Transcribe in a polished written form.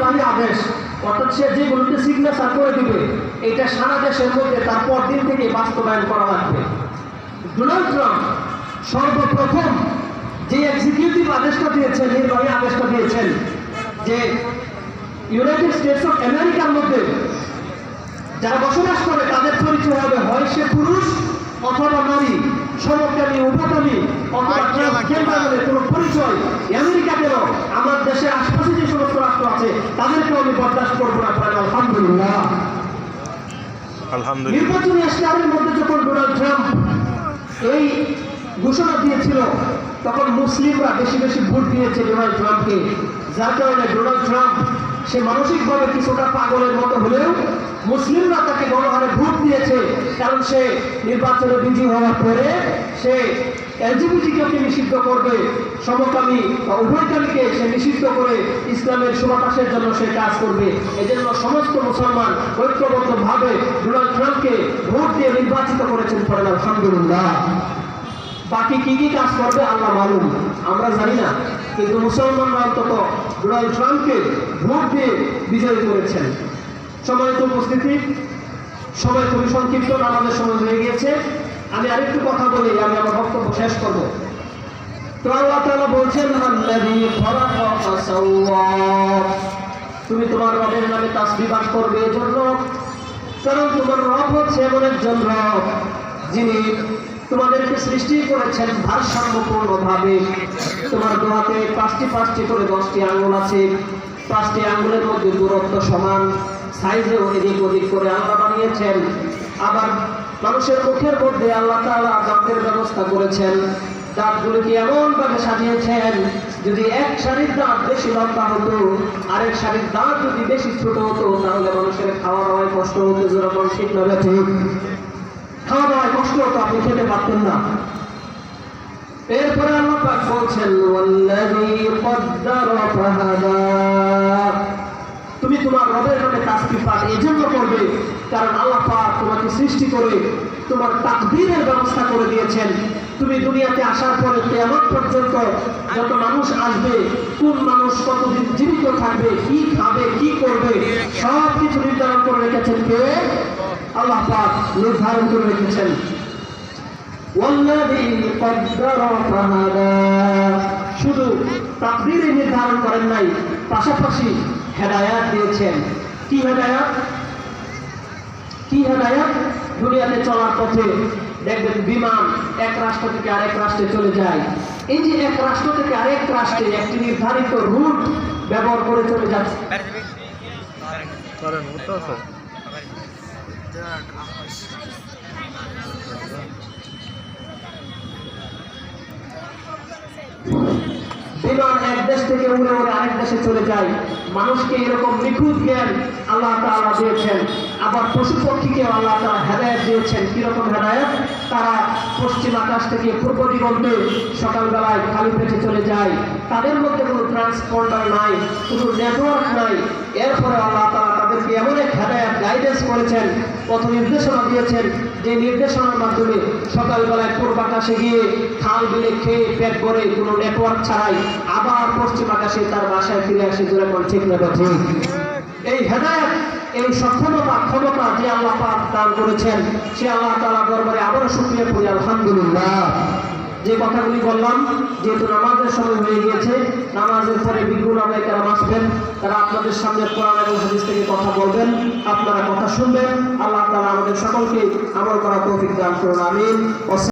নির্বাহী আদেশ, অর্থাৎ সে যেগুলোতে সিগনেচার করে দিবে এটা সারা দেশের মধ্যে তার পরদিন থেকে বাস্তবায়ন করা লাগবে। ডোনাল্ড ট্রাম্প সর্বপ্রথম যে এক্সিকিউটিভ আদেশটা দিয়েছেন, নির্বাহী আদেশটা দিয়েছেন যে ইউনাইটেড স্টেটস অফ আমেরিকার মধ্যে যারা বসবাস করে তাদের পরিচয় হবে হয় সে পুরুষ অথবা নারী, সমকামী, উভকামী অথবা ট্রান্সজেন্ডারের কোনো পরিচয় আমেরিকা কেন আমার দেশের আশপাশে যে সমস্ত রাষ্ট্র আছে তাদেরকেও আমি বরদাস্ত করবো না। আলহামদুলিল্লাহ। নির্বাচনী ইশতেহারের মধ্যে যখন ডোনাল্ড ট্রাম্প এই ঘোষণা দিয়েছিল তখন মুসলিমরা বেশি বেশি ভোট দিয়েছে ডোনাল্ড ট্রাম্পকে, যার কারণে ডোনাল্ড ট্রাম্প সে মানসিকভাবে কিছুটা পাগলের মতো হলেও মুসলিমরা তাকে গণহারে ভোট দিয়েছে, কারণ সে নির্বাচনে বিজয়ী হওয়ার পরে সে এলজিবিটিকে নিষিদ্ধ করবে, সমকামী বা উভয়কামীকে সে নিষিদ্ধ করে ইসলামের সুবাতাসের জন্য সে কাজ করবে। এজন্য সমস্ত মুসলমান ঐক্যবদ্ধভাবে ডোনাল্ড ট্রাম্পকে ভোট দিয়ে নির্বাচিত করেছেন। পড়েন আলহামদুলিল্লাহ। বাকি কি কি কাজ করবে আল্লাহ মালুম, আমরা জানি না, কিন্তু মুসলমানরা অন্তত ডোনাল্ড ট্রাম্পকে ভোট দিয়ে বিজয়ী করেছেন। সম্মানিত উপস্থিতি, সময় খুবই সংক্ষিপ্ত, আমাদের সময় হয়ে গিয়েছে। আমি আরেকটু কথা বলি, আমি আমার বক্তব্য শেষ করব। তো আল্লাহ তাআলা বলছেন, আল্লাযী খালাকা ফাসাওয়া, তুমি তোমার রবের নামে তাসবিহ পাঠ করবে এজন্য, কারণ তোমার রব হচ্ছে এমন একজন রব যিনি তোমাদেরকে সৃষ্টি করেছেন ভারসাম্যপূর্ণভাবে। তোমার দোয়াতে পাঁচটি করে 10টি আঙ্গুল আছে, 5টি আঙ্গুলের মধ্যে দূরত্ব সমান, সাইজে এদিক ওদিক করে আল্লাহ বানিয়েছেন। আবার মানুষের মুখের মধ্যে আল্লাহ তাআলা দাঁতের ব্যবস্থা করেছেন, দাঁতগুলিকে এমনভাবে সাজিয়েছেন যদি এক সারির দাঁত বেশি লম্বা হতো আরেক সারির দাঁত যদি বেশি ছোট হতো তাহলে মানুষের খাওয়া দাওয়ায় কষ্ট হতো। যেরকম ঠিক না ঠিক, খাওয়া দাওয়ায় কষ্ট হতো, আপনি খেতে পারতেন না। এরপরে আল্লাহ পাক বলছেন, ওয়াল্লাযী কদ্দারা ফাহাদা, তুমি তোমার রবের নামে তাসবিহ পাঠ এজন্য করবে কারণ আল্লাহ পাক তোমাকে সৃষ্টি করে তোমার তাকদীরের ব্যবস্থা করে দিয়েছেন। তুমি দুনিয়াতে আসার পরে কিয়ামত পর্যন্ত যত মানুষ আসবে, কোন মানুষ কতদিন জীবিত থাকবে, কি খাবে, কি করবে, সব কিছু নির্ধারণ করে রেখেছেন কে? আল্লাহ পাক নির্ধারণ করে রেখেছেন। ওয়াল্লাযী কদ্দারা ফাহাদা, শুধু তাকদীরে নির্ধারণ করেন নাই, পাশাপাশি হেদায়াত দিয়েছেন। কি হেদায়াত? কি হেদায়াত? দুনিয়াতে চলার পথে দেখবেন বিমান এক রাষ্ট্র থেকে আরেক রাষ্ট্রে চলে যায়। এই যে এক রাষ্ট্র থেকে আরেক রাষ্ট্রে একটি নির্ধারিত রুট ব্যবহার করে চলে যাচ্ছে। বিমান এক দেশ থেকে উড়ে উড়ে আরেক দেশে চলে যায়। মানুষকে এরকম নিখুঁত জ্ঞান আল্লাহ তাআলা দিয়েছেন। আবার পশু পক্ষীকে আল্লাহ তাআলা হেদায়েত দিয়েছেন। কিরকম হেদায়েত? তারা পশ্চিম আকাশ থেকে পূর্ব দিগন্তে সকালবেলায় খালি পেটে চলে যায়, তাদের মধ্যে কোনো ট্রান্সপন্ডার নাই, কোনো নেটওয়ার্ক নাই। এরপরে আল্লাহ তাআলা তাদেরকে এমন এক হেদায়েত গাইডেন্স করেছেন, পথ নির্দেশনা দিয়েছেন, যে নির্দেশনার মাধ্যমে সকালবেলায় পূর্ব আকাশে গিয়ে খাল বিলে খেয়ে পেট ভরে কোনো নেটওয়ার্ক ছাড়াই আবার পশ্চিম আকাশে তার বাসায় ফিরে আসে। যেরকম ঠিক না ঠিক, এই হেদায়েত, এই সক্ষমতা, ক্ষমতা যে আল্লাহ পাক দান করেছেন, সে আল্লাহ তাআলার দরবারে আবারও শুকরিয়া করি আলহামদুলিল্লাহ। যে কথাগুলি বললাম, যেহেতু নামাজের সময় হয়ে গিয়েছে, নামাজের পরে বিজ্ঞ উলামায়ে কেরাম আসবেন, তারা আপনাদের সামনে কোরআন এবং হাদিস থেকে কথা বলবেন, আপনারা কথা শুনবেন। আল্লাহ তাআলা আমাদের সকলকে আমল করার তৌফিক দান করুন, আমিন।